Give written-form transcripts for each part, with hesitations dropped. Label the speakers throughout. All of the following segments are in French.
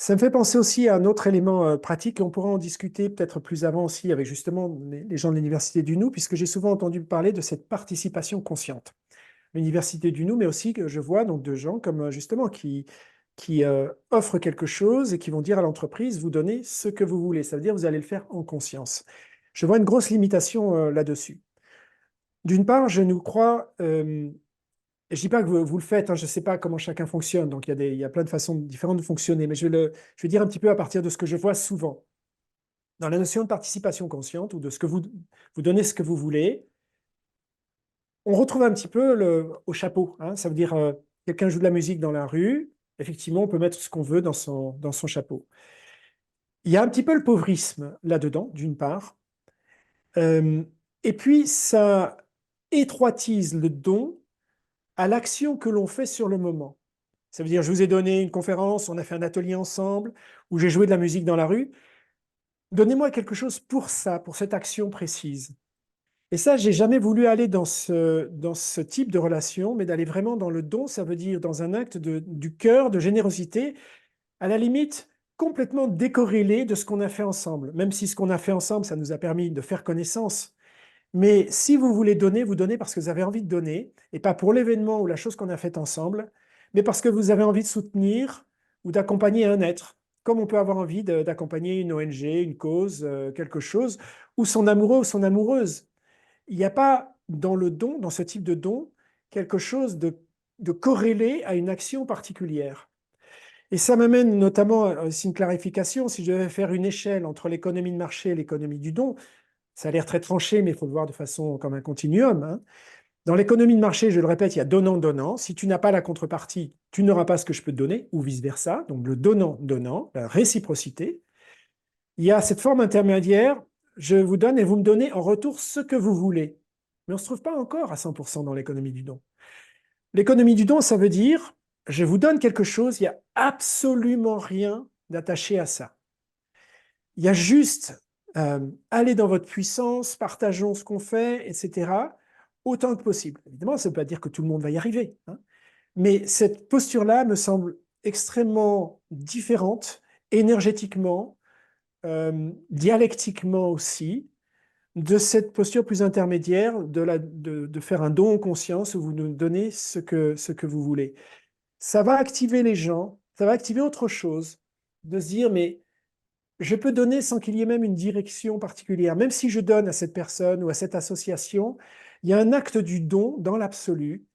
Speaker 1: Ça me fait penser aussi à un autre élément pratique, et on pourra en discuter peut-être plus avant aussi avec justement les gens de l'Université du Nou, puisque j'ai souvent entendu parler de cette participation consciente. L'Université du Nou, mais aussi que je vois donc de gens comme justement qui offrent quelque chose et qui vont dire à l'entreprise, vous donnez ce que vous voulez. Ça veut dire vous allez le faire en conscience. Je vois une grosse limitation là-dessus. D'une part, je nous crois, et je ne dis pas que vous le faites, hein, je ne sais pas comment chacun fonctionne, donc il y a plein de façons différentes de fonctionner, mais je vais dire un petit peu à partir de ce que je vois souvent. Dans la notion de participation consciente ou de ce que vous donnez ce que vous voulez, on retrouve un petit peu au chapeau, hein. Ça veut dire, quelqu'un joue de la musique dans la rue, effectivement, on peut mettre ce qu'on veut dans son chapeau. Il y a un petit peu le pauvrisme là-dedans, d'une part. Euh, et puis, ça étroitise le don à l'action que l'on fait sur le moment. Ça veut dire, je vous ai donné une conférence, on a fait un atelier ensemble, ou j'ai joué de la musique dans la rue. Donnez-moi quelque chose pour ça, pour cette action précise. Et ça, j'ai jamais voulu aller dans ce type de relation, mais d'aller vraiment dans le don, ça veut dire dans un acte du cœur, de générosité, à la limite complètement décorrélé de ce qu'on a fait ensemble. Même si ce qu'on a fait ensemble, ça nous a permis de faire connaissance. Mais si vous voulez donner, vous donnez parce que vous avez envie de donner, et pas pour l'événement ou la chose qu'on a faite ensemble, mais parce que vous avez envie de soutenir ou d'accompagner un être, comme on peut avoir envie d'accompagner une ONG, une cause, quelque chose, ou son amoureux ou son amoureuse. Il n'y a pas dans le don, dans ce type de don, quelque chose de corrélé à une action particulière. Et ça m'amène notamment à aussi une clarification. Si je devais faire une échelle entre l'économie de marché et l'économie du don, ça a l'air très tranché, mais il faut le voir de façon comme un continuum, hein. Dans l'économie de marché, je le répète, il y a donnant-donnant. Si tu n'as pas la contrepartie, tu n'auras pas ce que je peux te donner, ou vice-versa. Donc le donnant-donnant, la réciprocité. Il y a cette forme intermédiaire, je vous donne et vous me donnez en retour ce que vous voulez. Mais on ne se trouve pas encore à 100% dans l'économie du don. L'économie du don, ça veut dire, je vous donne quelque chose, il n'y a absolument rien d'attaché à ça. Il y a juste aller dans votre puissance, partageons ce qu'on fait, etc., autant que possible. Évidemment, ça ne veut pas dire que tout le monde va y arriver, hein. Mais cette posture-là me semble extrêmement différente, énergétiquement, dialectiquement aussi, de cette posture plus intermédiaire de faire un don en conscience où vous nous donnez ce que vous voulez. Ça va activer les gens, ça va activer autre chose, de se dire, mais je peux donner sans qu'il y ait même une direction particulière. Même si je donne à cette personne ou à cette association, il y a un acte du don dans l'absolu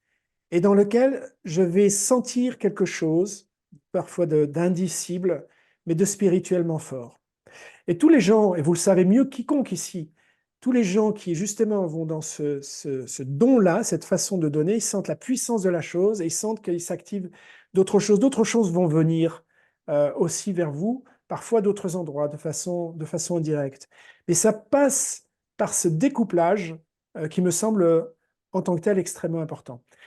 Speaker 1: et dans lequel je vais sentir quelque chose, parfois d'indicible, mais de spirituellement fort. Et tous les gens, et vous le savez mieux que quiconque ici, tous les gens qui justement vont dans ce don-là, cette façon de donner, ils sentent la puissance de la chose et ils sentent qu'ils s'activent d'autres choses. D'autres choses vont venir aussi vers vous, parfois d'autres endroits, de façon indirecte. Mais ça passe par ce découplage qui me semble en tant que tel extrêmement important.